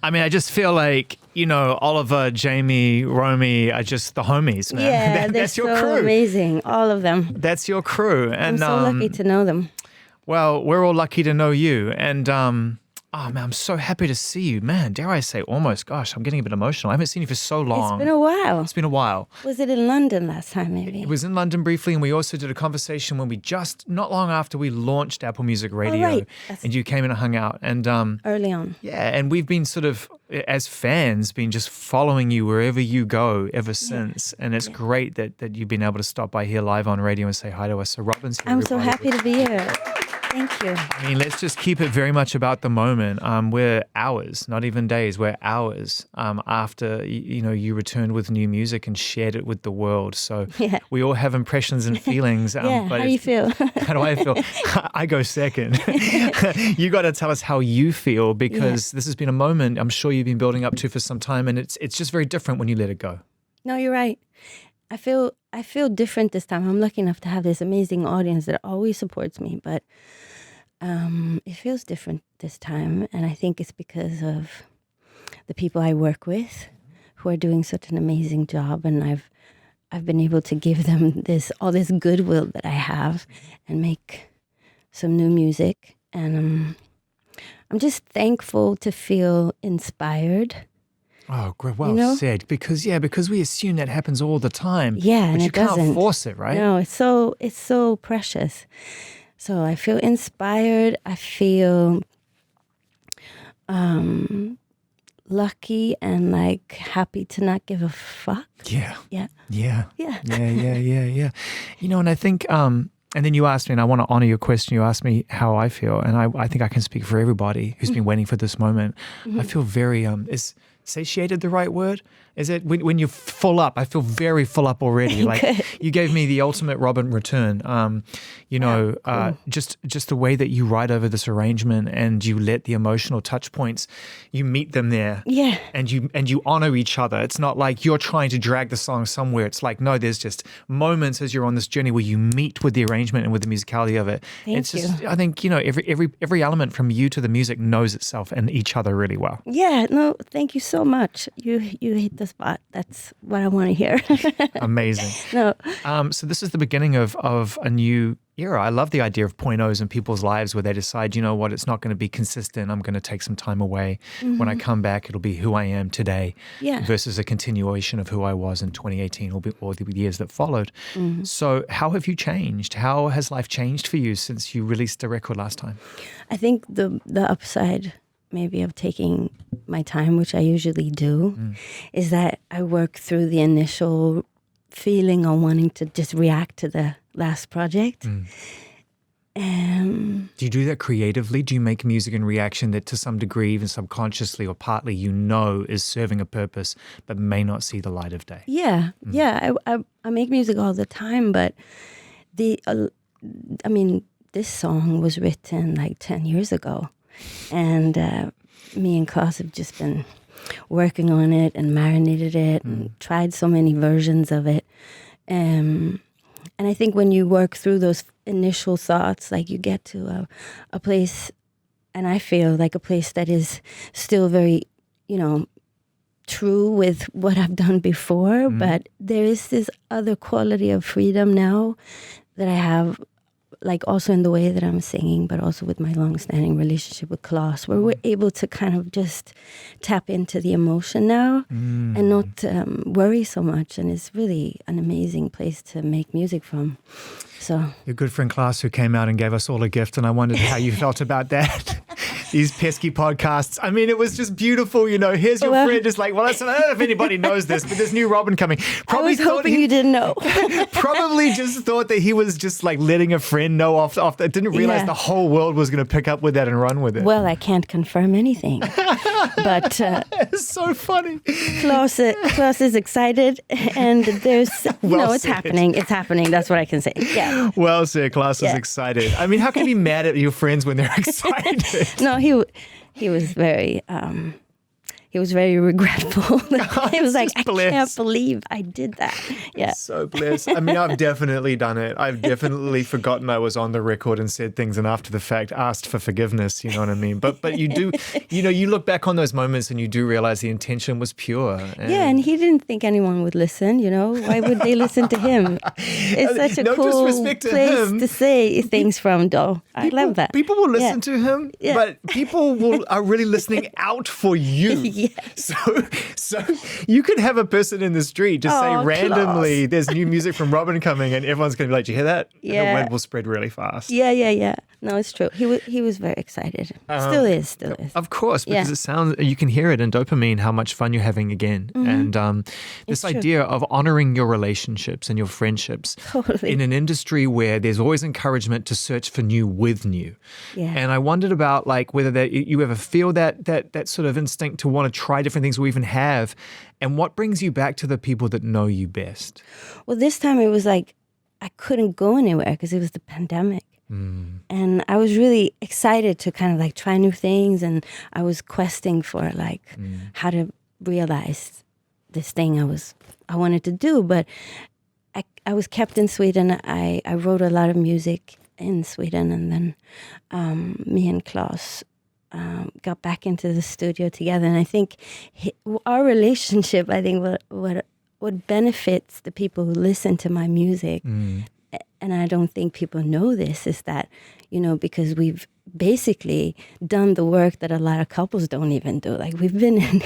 I mean, I just feel like, Oliver, Jamie, Romy are just the homies, man. Yeah, That's your so crew. amazing, all of them. That's your crew. And I'm so lucky to know them. Well, we're all lucky to know you. And oh man, I'm so happy to see you. Man, dare I say almost, gosh, I'm getting a bit emotional. I haven't seen you for so long. It's been a while. It's been a while. Was it in London last time, maybe? It was in London briefly, and we also did a conversation when we not long after we launched Apple Music Radio. Oh, right. And you came in and hung out. And early on. Yeah, and we've been sort of, as fans, been just following you wherever you go ever since. And it's great that you've been able to stop by here live on radio and say hi to us. So Robyn's here. I'm so happy to be here. Thank you. I mean, let's just keep it very much about the moment. We're hours, not even days, we're hours after, you returned with new music and shared it with the world. So we all have impressions and feelings. But how do you feel? How do I feel? I go second. You got to tell us how you feel, because this has been a moment I'm sure you've been building up to for some time, and it's just very different when you let it go. No, you're right. I feel different this time. I'm lucky enough to have this amazing audience that always supports me, but it feels different this time, and I think it's because of the people I work with who are doing such an amazing job, and I've been able to give them all this goodwill that I have and make some new music, and I'm just thankful to feel inspired. Oh, well said. Because we assume that happens all the time. Yeah, but and you it doesn't. Can't force it, right? No, it's so precious. So I feel inspired. I feel lucky and like happy to not give a fuck. Yeah. Yeah. Yeah. Yeah. Yeah. And I think, and then you asked me, and I want to honor your question. You asked me how I feel, and I think I can speak for everybody who's been waiting for this moment. I feel very, is satiated the right word? Is it when you're full up? I feel very full up already. Like you gave me the ultimate Robyn return. Just the way that you write over this arrangement and you let the emotional touch points, you meet them there. Yeah. And you honor each other. It's not like you're trying to drag the song somewhere. It's like, no, there's just moments as you're on this journey where you meet with the arrangement and with the musicality of it. Thank you. I think, every element from you to the music knows itself and each other really well. Yeah, no, thank you so much. You hit the spot. That's what I want to hear. Amazing. No. So this is the beginning of a new era. I love the idea of point O's in people's lives where they decide, you know what, it's not going to be consistent. I'm going to take some time away. When I come back, it'll be who I am today versus a continuation of who I was in 2018 or the years that followed. So how have you changed? How has life changed for you since you released the record last time? I think the upside maybe of taking my time, which I usually do, is that I work through the initial feeling on wanting to just react to the last project. Do you do that creatively? Do you make music in reaction that to some degree, even subconsciously or partly, is serving a purpose but may not see the light of day? Yeah. I make music all the time, but this song was written like 10 years ago. And me and Klaus have just been working on it and marinated it and tried so many versions of it. And I think when you work through those initial thoughts, like you get to a place, and I feel like a place that is still very, true with what I've done before, but there is this other quality of freedom now that I have, like also in the way that I'm singing, but also with my long-standing relationship with Klaus, where we're able to kind of just tap into the emotion now and not worry so much. And it's really an amazing place to make music from. So your good friend Klaus, who came out and gave us all a gift, and I wondered how you felt about that. These pesky podcasts. I mean, it was just beautiful, Here's your friend, just like, listen, I don't know if anybody knows this, but there's new Robyn coming. Probably I was hoping you didn't know. Probably just thought that he was just like letting a friend know off. Didn't realize the whole world was going to pick up with that and run with it. Well, I can't confirm anything, but it's so funny. Klaus is excited, and there's it's happening. It's happening. That's what I can say. Yeah. Well said. Klaus is excited. I mean, how can you be mad at your friends when they're excited? No, he was very he was very regretful. He was like, I Bless. can't believe I did that. Yeah. So blessed. I mean, I've definitely done it. I've definitely forgotten I was on the record and said things, and after the fact asked for forgiveness. You know what I mean? But you do, you look back on those moments and you do realize the intention was pure. And he didn't think anyone would listen. Why would they listen to him? It's such a No cool disrespect to place him. to say things from, though. I love that. People will listen to him, but people are really listening out for you. Yes. So you could have a person in the street just say randomly, class. there's new music from Robyn coming, and everyone's going to be like, "Do you hear that?" Yeah. And the word will spread really fast. Yeah. No, it's true. He was very excited. Still is. Of course, because it sounds, you can hear it in Dopamine how much fun you're having again. And this idea of honoring your relationships and your friendships Totally. in an industry where there's always encouragement to search for new with new. Yeah. And I wondered about whether you ever feel that sort of instinct to want to try different things or even have, and what brings you back to the people that know you best. Well, this time it was like I couldn't go anywhere because it was the pandemic. And I was really excited to kind of like try new things, and I was questing for how to realize this thing I wanted to do. But I was kept in Sweden. I wrote a lot of music in Sweden, and then me and Klaus got back into the studio together. And I think our relationship, what benefits the people who listen to my music, and I don't think people know this, is that, because we've basically done the work that a lot of couples don't even do. Like, we've been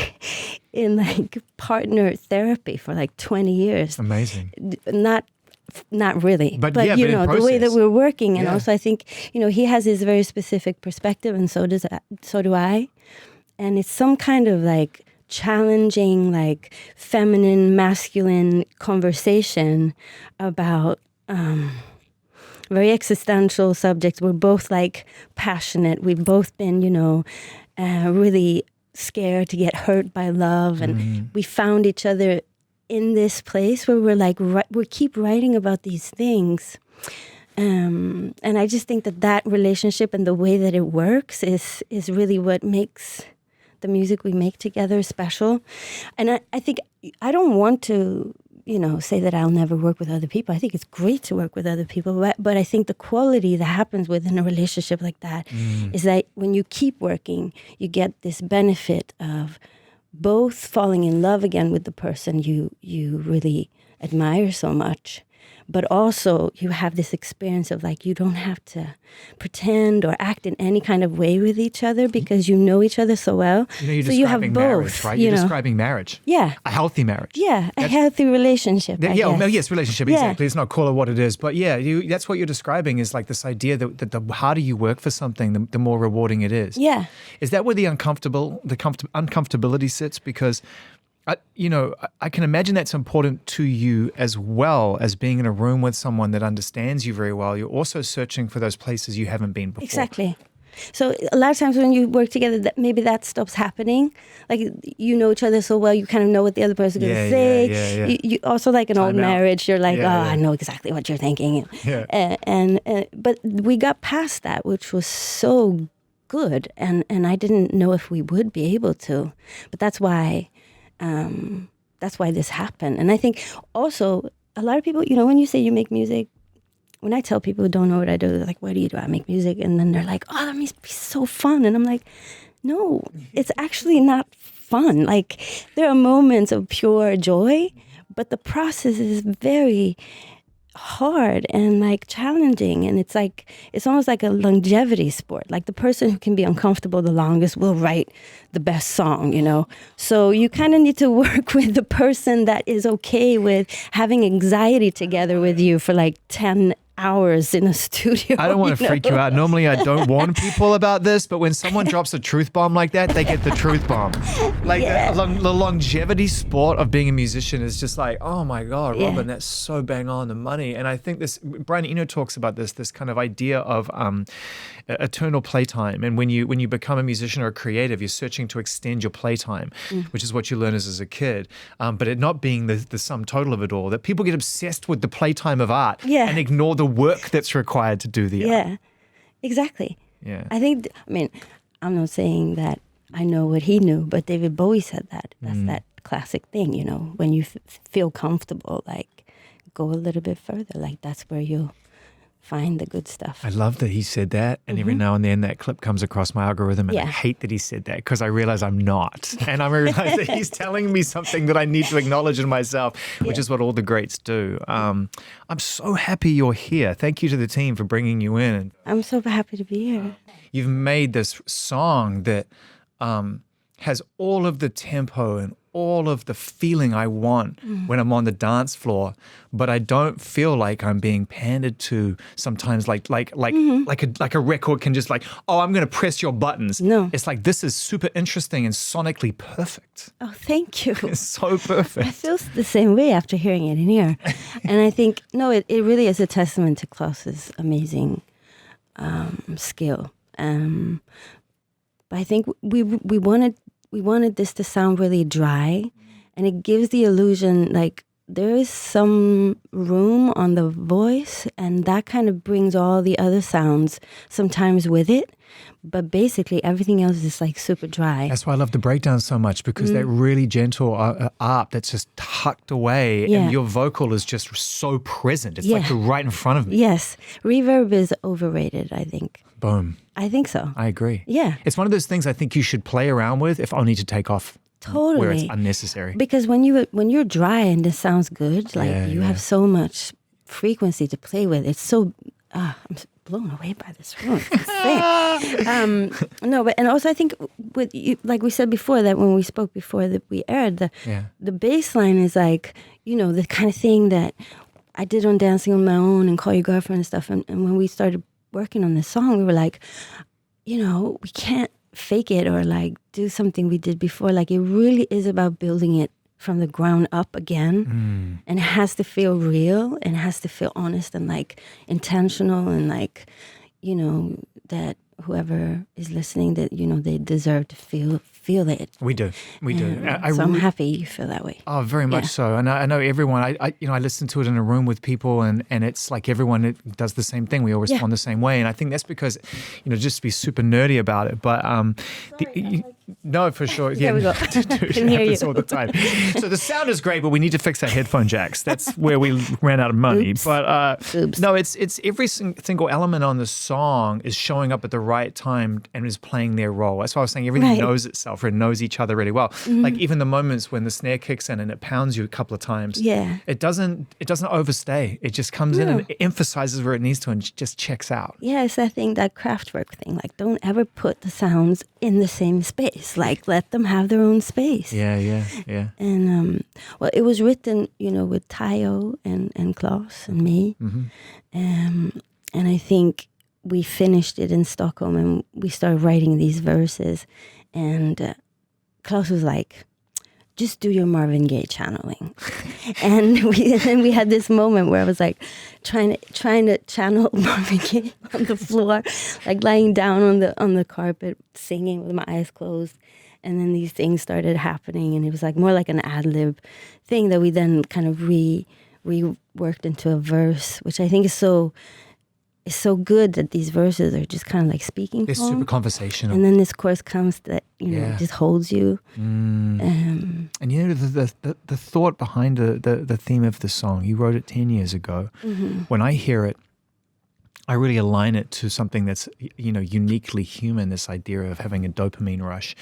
in like partner therapy for like 20 years. Amazing. Not really, but in the way that we're working. And Yeah. also I think, he has his very specific perspective, and so do I. And it's some kind of like challenging, like feminine, masculine conversation about very existential subjects. We're both like passionate. We've both been, really scared to get hurt by love. And we found each other in this place where we're like, we keep writing about these things. And I just think that relationship and the way that it works is really what makes the music we make together special. And I think I don't want to, say that I'll never work with other people. I think it's great to work with other people, but I think the quality that happens within a relationship like that is that when you keep working, you get this benefit of both falling in love again with the person you really admire so much, but also you have this experience of like, you don't have to pretend or act in any kind of way with each other because you know each other so well. You're so you have both, marriage, right? You're describing marriage. Yeah. A healthy marriage. Yeah, a healthy relationship. Yes, relationship, exactly. Let's not call it what it is. But yeah, that's what you're describing, is like this idea that the harder you work for something, the more rewarding it is. Yeah. Is that where the uncomfortability sits? Because I can imagine that's important to you as well as being in a room with someone that understands you very well. You're also searching for those places you haven't been before. Exactly. So a lot of times when you work together, maybe that stops happening. Like, you know each other so well, you kind of know what the other person is going to say. Yeah. You also, like an old marriage, you're like, I know exactly what you're thinking. Yeah. But we got past that, which was so good. And I didn't know if we would be able to. But that's why this happened. And I think also a lot of people, when you say you make music, when I tell people who don't know what I do, they're like, what do you do? I make music. And then they're like, oh, that must be so fun. And I'm like, no, it's actually not fun. Like, there are moments of pure joy, but the process is very hard and like challenging. And it's almost like a longevity sport. Like, the person who can be uncomfortable the longest will write the best song, So you kind of need to work with the person that is okay with having anxiety together with you for like 10 hours in a studio. I don't want to freak you out. Normally I don't warn people about this, but when someone drops a truth bomb like that, they get the truth bomb. Like, the longevity sport of being a musician is just like, oh my God, Robyn, that's so bang on the money. And I think Brian Eno talks about this kind of idea of eternal playtime. And when you become a musician or a creative, you're searching to extend your playtime, which is what you learn as a kid. But it not being the sum total of it all, that people get obsessed with the playtime of art and ignore the work that's required to do the art. Yeah, exactly. Yeah. I mean, I'm not saying that I know what he knew, but David Bowie said that. That's that classic thing, you know, when you feel comfortable, like go a little bit further, like that's where you'll find the good stuff. I love that he said that, and every now and then that clip comes across my algorithm, and I hate that he said that because I realize I'm not, and I realize that he's telling me something that I need to acknowledge in myself, which is what all the greats do. I'm so happy you're here. Thank you to the team for bringing you in. I'm so happy to be here. You've made this song that has all of the tempo and all of the feeling I want when I'm on the dance floor, but I don't feel like I'm being pandered to sometimes like a record can just like, oh, I'm going to press your buttons. No. It's like, this is super interesting and sonically perfect. Oh, thank you. It's so perfect. I feel the same way after hearing it in here. And I think, no, it really is a testament to Klaus's amazing skill. But I think we wanted this to sound really dry, and it gives the illusion like there is some room on the voice, and that kind of brings all the other sounds sometimes with it. But basically, everything else is like super dry. That's why I love the breakdown so much, because that really gentle art that's just tucked away, and your vocal is just so present. It's like you're right in front of me. Yes. Reverb is overrated, I think. Boom. I think so. I agree. Yeah. It's one of those things I think you should play around with, if only to take off where it's unnecessary. Because when you're dry and it sounds good, like you have so much frequency to play with. It's so I'm blown away by this room. It's insane. No, but and also I think with you, like we said before, that when we spoke before that we aired, the bass line is like, you know, the kind of thing that I did on Dancing on My Own and Call Your Girlfriend and stuff. And when we started working on this song, we were like, you know, we can't fake it or like do something we did before. Like it really is about building it from the ground up again. And it has to feel real, and it has to feel honest and like intentional, and like, you know, that whoever is listening, that, you know, they deserve to feel it. We do. So I'm happy you feel that way. Oh, very much so. And I know everyone, I listen to it in a room with people, and it's like everyone does the same thing. We all respond the same way. And I think that's because, you know, just to be super nerdy about it. But no, for sure. There we go. Can hear you all the time. So the sound is great, but we need to fix our headphone jacks. That's where we ran out of money. Oops. But Oops. no, it's every single element on the song is showing up at the right time and is playing their role. That's why I was saying everything knows itself, or it knows each other really well. Like even the moments when the snare kicks in and it pounds you a couple of times. Yeah. It doesn't overstay. It just comes in and it emphasizes where it needs to and just checks out. Yeah, it's that thing, that Kraftwerk thing. Like, don't ever put the sounds in the same space. Like, let them have their own space. Yeah. And well, it was written, you know, with Tayo and Klaus and me. And I think we finished it in Stockholm, and we started writing these verses. And Klaus was like, just do your Marvin Gaye channeling. And then we had this moment where I was like trying to channel Marvin Gaye on the floor, like lying down on the carpet, singing with my eyes closed. And then these things started happening, and it was like more like an ad-lib thing that we then kind of reworked into a verse, which I think is so good, that these verses are just kind of like speaking It's poems. super conversational. And then this chorus comes that, you know, just holds you. And you know, the thought behind the theme of the song, you wrote it 10 years ago. When I hear it, I really align it to something that's, you know, uniquely human, this idea of having a dopamine rush.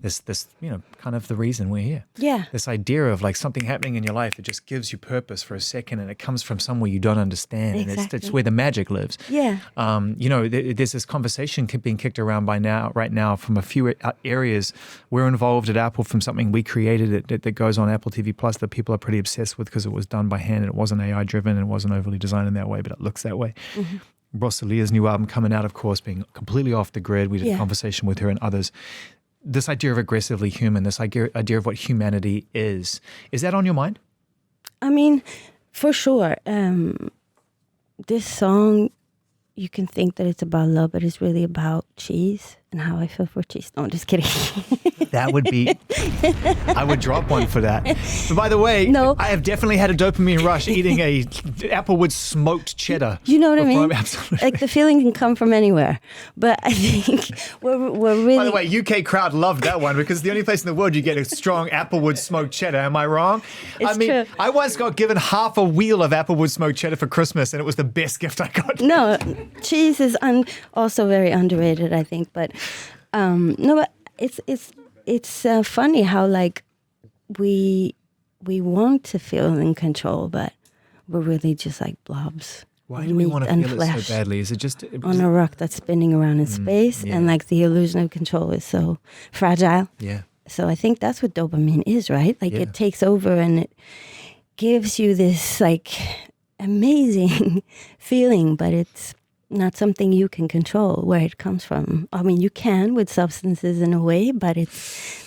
This, you know, kind of the reason we're here. Yeah. This idea of like something happening in your life that just gives you purpose for a second, and it comes from somewhere you don't understand. Exactly. And it's where the magic lives. Yeah. You know, there's this conversation being kicked around right now from a few areas. We're involved at Apple from something we created that goes on Apple TV Plus that people are pretty obsessed with because it was done by hand and it wasn't AI driven and it wasn't overly designed in that way, but it looks that way. Rosalia's new album coming out, of course, being completely off the grid. We did a conversation with her and others. This idea of aggressively human, this idea of what humanity is that on your mind? I mean, for sure. This song, you can think that it's about love, but it's really about cheese and how I feel for cheese. No, I'm just kidding. That would be, I would drop one for that. But by the way, No. I have definitely had a dopamine rush eating a Applewood smoked cheddar. You know what I mean? Absolutely. Like the feeling can come from anywhere. But I think we're really... By the way, UK crowd loved that one because it's the only place in the world you get a strong Applewood smoked cheddar. Am I wrong? It's true. I once got given half a wheel of Applewood smoked cheddar for Christmas, and it was the best gift I got. No, cheese is also very underrated, I think. But no, but it's funny how like we want to feel in control, but we're really just like blobs. Why do we want to feel it so badly? Is it just on a rock that's spinning around in space, and like the illusion of control is so fragile? Yeah. So I think that's what dopamine is, right? Like it takes over and it gives you this like amazing feeling, but it's not something you can control where it comes from. I mean, you can with substances in a way, but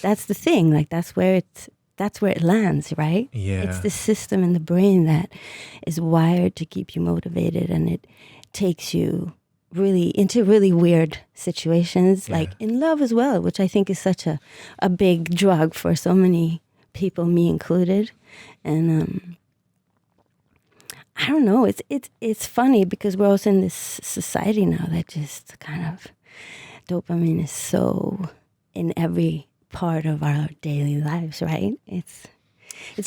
that's the thing. Like that's where it lands, right? Yeah. It's the system in the brain that is wired to keep you motivated, and it takes you really into really weird situations, like in love as well, which I think is such a big drug for so many people, me included. And I don't know, it's funny because we're also in this society now that just kind of dopamine is so in every part of our daily lives, right? It's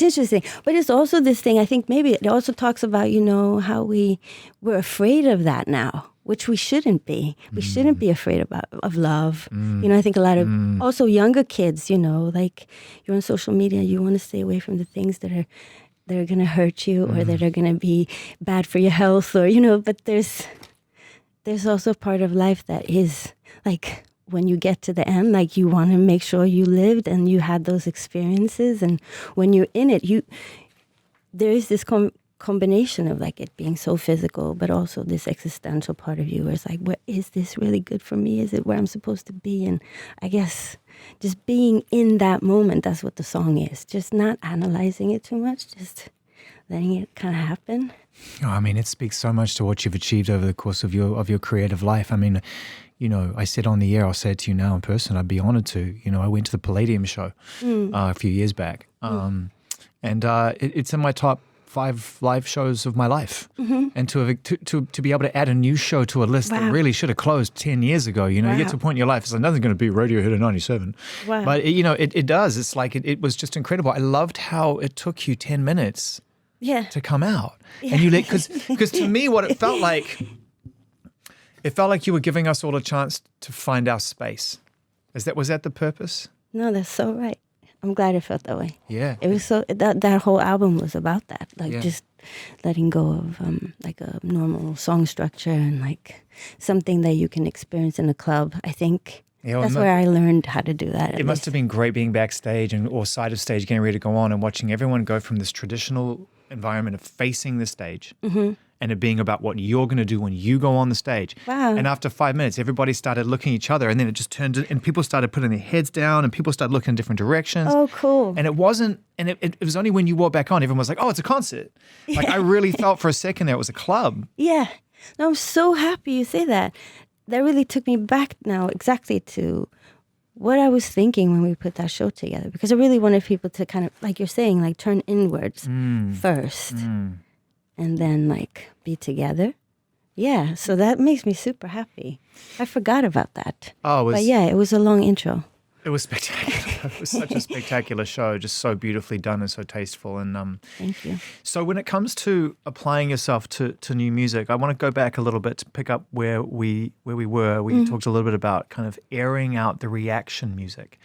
interesting, but it's also this thing. I think maybe it also talks about, you know, how we're afraid of that now, which we shouldn't be. We shouldn't be afraid of love. You know, I think a lot of also younger kids, you know, like you're on social media, you want to stay away from the things that are going to hurt you or that are going to be bad for your health, or you know. But there's also part of life that is like, when you get to the end, like you want to make sure you lived and you had those experiences, and when you're in it, there is this combination of like it being so physical, but also this existential part of you where it's like, is this really good for me? Is it where I'm supposed to be? And I guess just being in that moment, that's what the song is. Just not analyzing it too much, just letting it kind of happen. Oh, I mean, it speaks so much to what you've achieved over the course of your creative life. I mean, you know, I said on the air, I'll say it to you now in person, I'd be honored to. You know, I went to the Palladium show a few years back, and it's in my top 5 live shows of my life. And to be able to add a new show to a list that really should have closed 10 years ago, you know, you get to a point in your life, it's like nothing's going to beat Radiohead in 97. But, you know, it does. It's like it was just incredible. I loved how it took you 10 minutes to come out. And you because to me, what it felt like you were giving us all a chance to find our space. Was that the purpose? No, that's so right. I'm glad it felt that way. Yeah. It was so, that whole album was about that. Like just letting go of like a normal song structure and like something that you can experience in a club. I think that's where I learned how to do that. It must have been great being backstage or side of stage, getting ready to go on and watching everyone go from this traditional environment of facing the stage and it being about what you're going to do when you go on the stage. Wow. And after 5 minutes, everybody started looking at each other, and then it just turned, and people started putting their heads down, and people started looking in different directions. Oh, cool. And it wasn't, and it was only when you walked back on, everyone was like, oh, it's a concert. Like I really felt for a second there it was a club. Yeah. No, I'm so happy you say that. That really took me back now exactly to what I was thinking when we put that show together, because I really wanted people to kind of, like you're saying, like turn inwards first and then like be together. Yeah, so that makes me super happy. I forgot about that. But yeah, it was a long intro. It was spectacular. It was such a spectacular show, just so beautifully done and so tasteful. And thank you. So when it comes to applying yourself to new music, I want to go back a little bit to pick up where we were. We talked a little bit about kind of airing out the reaction music,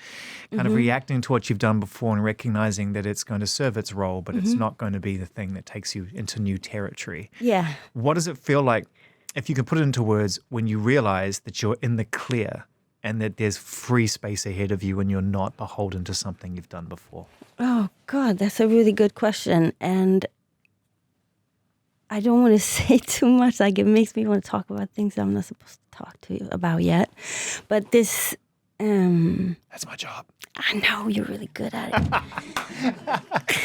kind of reacting to what you've done before and recognizing that it's going to serve its role, but it's not going to be the thing that takes you into new territory. Yeah. What does it feel like, if you can put it into words, when you realize that you're in the clear and that there's free space ahead of you and you're not beholden to something you've done before? Oh, God, that's a really good question. And I don't want to say too much. Like, it makes me want to talk about things I'm not supposed to talk to you about yet. But this... That's my job. I know, you're really good at it.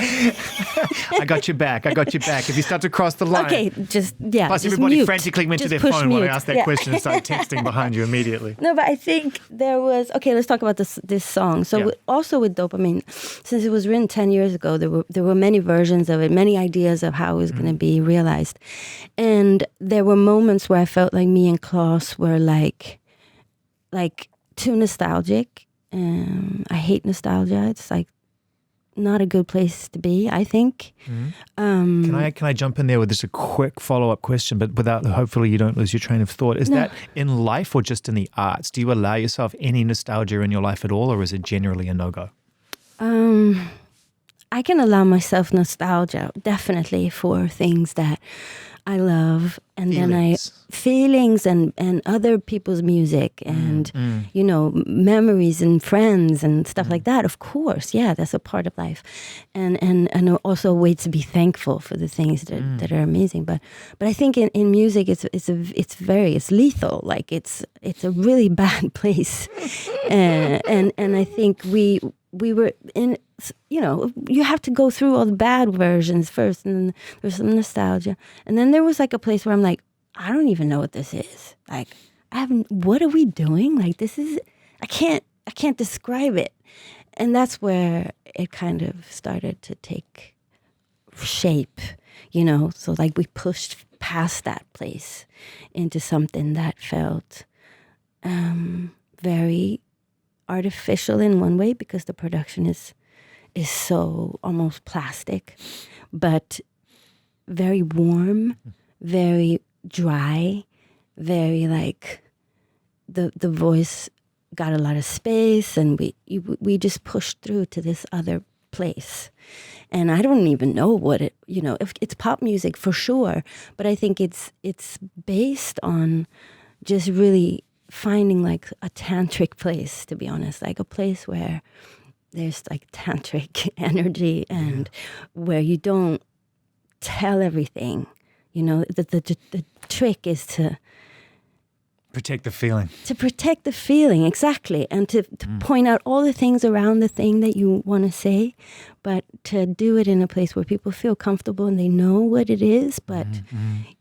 I got your back. If you start to cross the line. Okay, Plus, just everybody mute. frantically went to Just their push phone when I mute. asked that question and started texting behind you immediately. No, but I think there was, okay, let's talk about this song. So also with Dopamine, since it was written 10 years ago, there were many versions of it, many ideas of how it was going to be realized. And there were moments where I felt like me and Klaus were like too nostalgic. I hate nostalgia. It's like not a good place to be, I think. Can I jump in there with just a quick follow-up question, but without, hopefully you don't lose your train of thought. Is that in life or just in the arts? Do you allow yourself any nostalgia in your life at all, or is it generally a no-go? I can allow myself nostalgia, definitely, for things that I love, and feelings and other people's music and memories and friends and stuff like that. Of course, yeah, that's a part of life, and also a way to be thankful for the things that are amazing. But I think in music, it's lethal. Like it's a really bad place, and I think we were in. You have to go through all the bad versions first, and then there's some nostalgia, and then there was like a place where I'm like, I don't even know what this is. Like, what are we doing? Like, this is, I can't describe it, and that's where it kind of started to take shape, So like we pushed past that place into something that felt very artificial in one way, because the production is so almost plastic, but very warm, very dry, very like the voice got a lot of space, and we just pushed through to this other place. And I don't even know what if it's pop music for sure, but I think it's based on just really finding like a tantric place, to be honest, like a place where there's like tantric energy, and where you don't tell everything. The trick is to protect the feeling. To protect the feeling, exactly, and to point out all the things around the thing that you want to say, but to do it in a place where people feel comfortable and they know what it is, but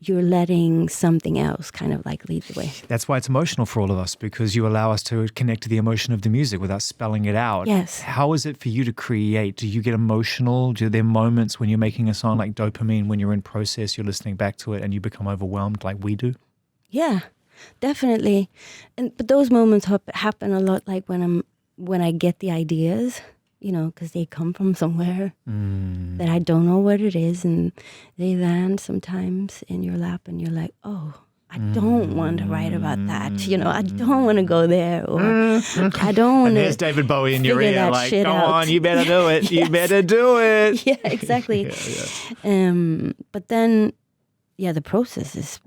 you're letting something else kind of like lead the way. That's why it's emotional for all of us, because you allow us to connect to the emotion of the music without spelling it out. Yes. How is it for you to create? Do you get emotional? Do there moments when you're making a song like Dopamine, when you're in process, you're listening back to it and you become overwhelmed like we do? Yeah. Definitely, but those moments happen a lot. Like when I get the ideas, because they come from somewhere that I don't know what it is, and they land sometimes in your lap, and you're like, oh, I don't want to write about that. I don't want to go there, or I don't want to. And there's David Bowie in your ear, like, go on, you better do it. You better do it. Yeah, exactly. But then, the process is.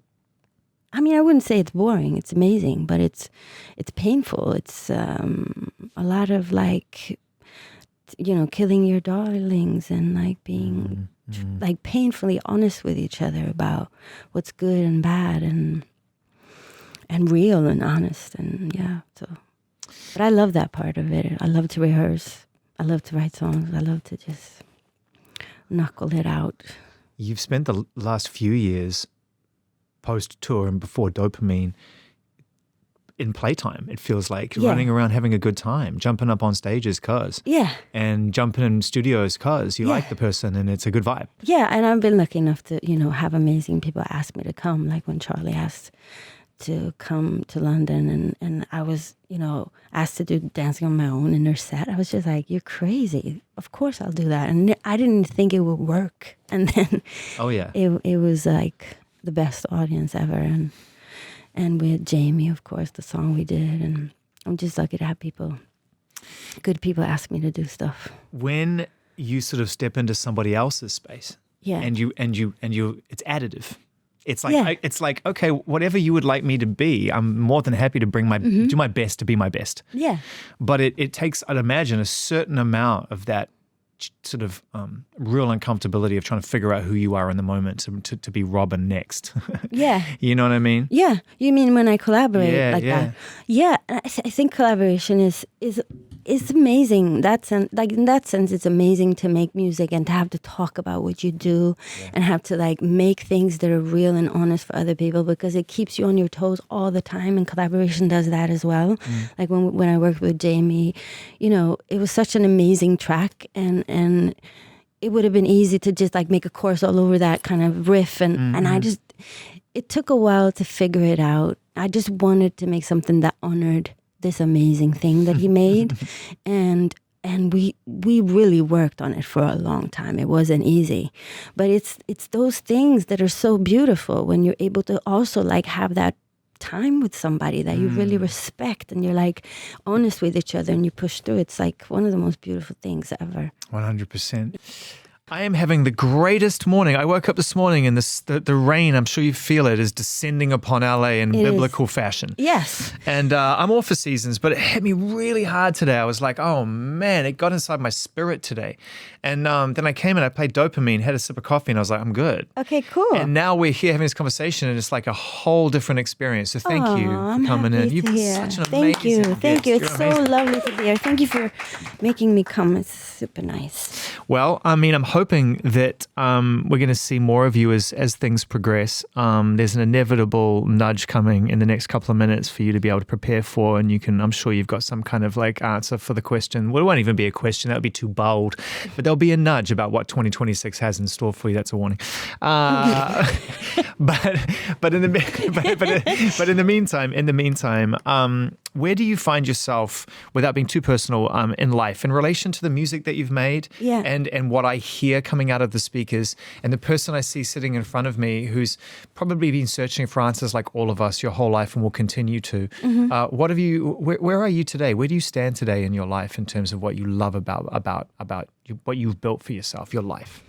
I mean, I wouldn't say it's boring. It's amazing, but it's painful. It's a lot of like, killing your darlings and like being like painfully honest with each other about what's good and bad and real and honest, and So, but I love that part of it. I love to rehearse. I love to write songs. I love to just knuckle it out. You've spent the last few years post-tour and before Dopamine in playtime, it feels like, running around having a good time, jumping up on stages and jumping in studios you like the person and it's a good vibe. Yeah, and I've been lucky enough to, have amazing people ask me to come, like when Charlie asked to come to London and I was, asked to do Dancing on My Own in their set. I was just like, you're crazy. Of course I'll do that. And I didn't think it would work. And then it was like the best audience ever, and with Jamie, of course, the song we did, and I'm just lucky to have good people ask me to do stuff. When you sort of step into somebody else's space, and you, it's additive. It's like okay, whatever you would like me to be, I'm more than happy to do my best to be my best. Yeah, but it takes, I'd imagine, a certain amount of that sort of real uncomfortability of trying to figure out who you are in the moment to be Robyn next. Yeah. You know what I mean? Yeah. You mean when I collaborate that? Yeah. I think collaboration is it's amazing. In that sense, it's amazing to make music and to have to talk about what you do and have to like make things that are real and honest for other people, because it keeps you on your toes all the time. And collaboration does that as well. Like when I worked with Jamie, you know, it was such an amazing track, and it would have been easy to just like make a chorus all over that kind of riff, and it took a while to figure it out. I just wanted to make something that honored this amazing thing that he made, and we really worked on it for a long time. It wasn't easy, but it's those things that are so beautiful when you're able to also like have that time with somebody that you really respect, and you're like honest with each other and you push through. It's like one of the most beautiful things ever. 100%. I am having the greatest morning. I woke up this morning and the rain, I'm sure you feel it, is descending upon LA in biblical fashion. Yes. And I'm all for seasons, but it hit me really hard today. I was like, oh man, it got inside my spirit today. And then I came and I played Dopamine, had a sip of coffee, and I was like, I'm good. Okay, cool. And now we're here having this conversation, and it's like a whole different experience. So thank you for coming in. You've been such an amazing guest. Thank you. It's You're so amazing. lovely to be here. Thank you for making me come. It's super nice. Well, I mean, I'm hoping that we're going to see more of you as things progress. There's an inevitable nudge coming in the next couple of minutes for you to be able to prepare for, and I'm sure you've got some kind of like answer for the question. Well, it won't even be a question. That would be too bold. But there'll be a nudge about what 2026 has in store for you. That's a warning. But in the meantime, where do you find yourself, without being too personal, in life in relation to the music that you've made and what I hear coming out of the speakers, and the person I see sitting in front of me who's probably been searching for answers like all of us your whole life and will continue to. Where are you today? Where do you stand today in your life in terms of what you love about what you've built for yourself, your life?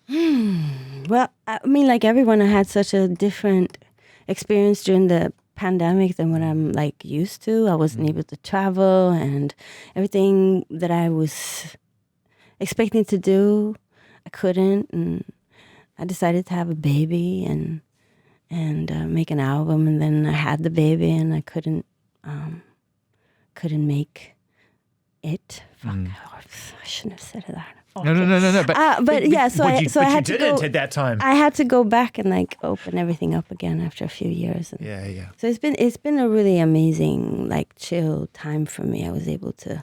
Well, I mean, like everyone, I had such a different experience during the pandemic than what I'm like used to. I wasn't able to travel, and everything that I was expecting to do, I couldn't. And I decided to have a baby and make an album, and then I had the baby, and I couldn't make it. Fuck, I shouldn't have said that. No. But yeah, so I had to go at that time. I had to go back and like open everything up again after a few years. And Yeah. so it's been a really amazing, like chill time for me. I was able to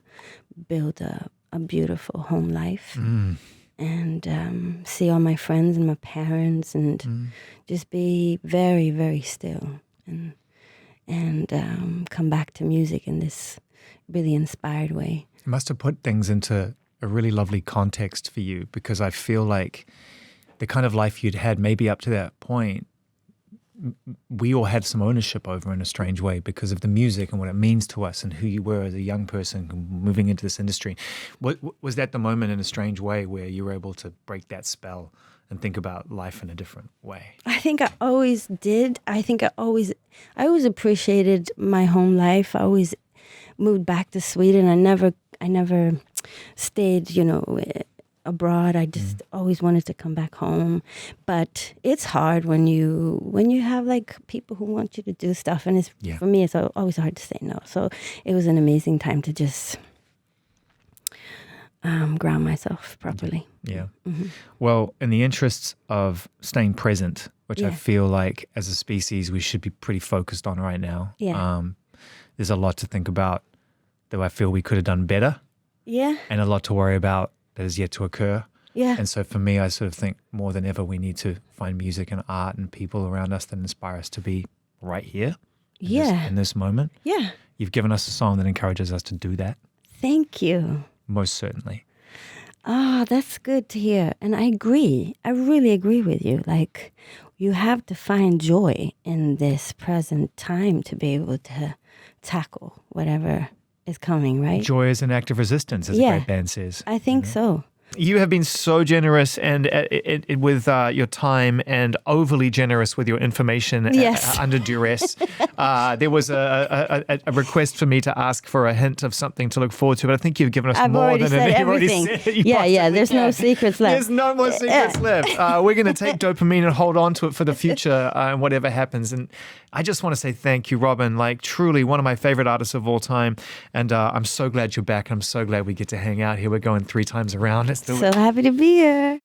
build a beautiful home life and see all my friends and my parents and just be very, very still and come back to music in this really inspired way. It must have put things into a really lovely context for you, because I feel like the kind of life you'd had maybe up to that point, we all had some ownership over in a strange way because of the music and what it means to us and who you were as a young person moving into this industry. Was that the moment in a strange way where you were able to break that spell and think about life in a different way? I think I always did. I always appreciated my home life. I always moved back to Sweden. I never stayed, abroad. I just always wanted to come back home. But it's hard when you have like people who want you to do stuff, and for me it's always hard to say no. So it was an amazing time to just ground myself properly. Yeah. Well, in the interests of staying present, which I feel like as a species we should be pretty focused on right now. There's a lot to think about that I feel we could have done better. And a lot to worry about that is yet to occur. And so for me, I sort of think more than ever we need to find music and art and people around us that inspire us to be right here in this moment. You've given us a song that encourages us to do that. Thank you. Most certainly. Oh, that's good to hear. And I agree. I really agree with you. Like, you have to find joy in this present time to be able to tackle whatever is coming, right? Joy is an act of resistance, as a great band says. I think so. You have been so generous and with your time and overly generous with your information Yes. under duress. There was a request for me to ask for a hint of something to look forward to, but I think you've given us I've more already than said you've already everything. said. You Yeah. There's no can. secrets left. There's no more secrets left. We're going to take Dopamine and hold on to it for the future and whatever happens. And I just want to say thank you, Robyn. Like, truly one of my favorite artists of all time. And I'm so glad you're back. I'm so glad we get to hang out here. We're going 3 times around. Let's do it. So happy to be here.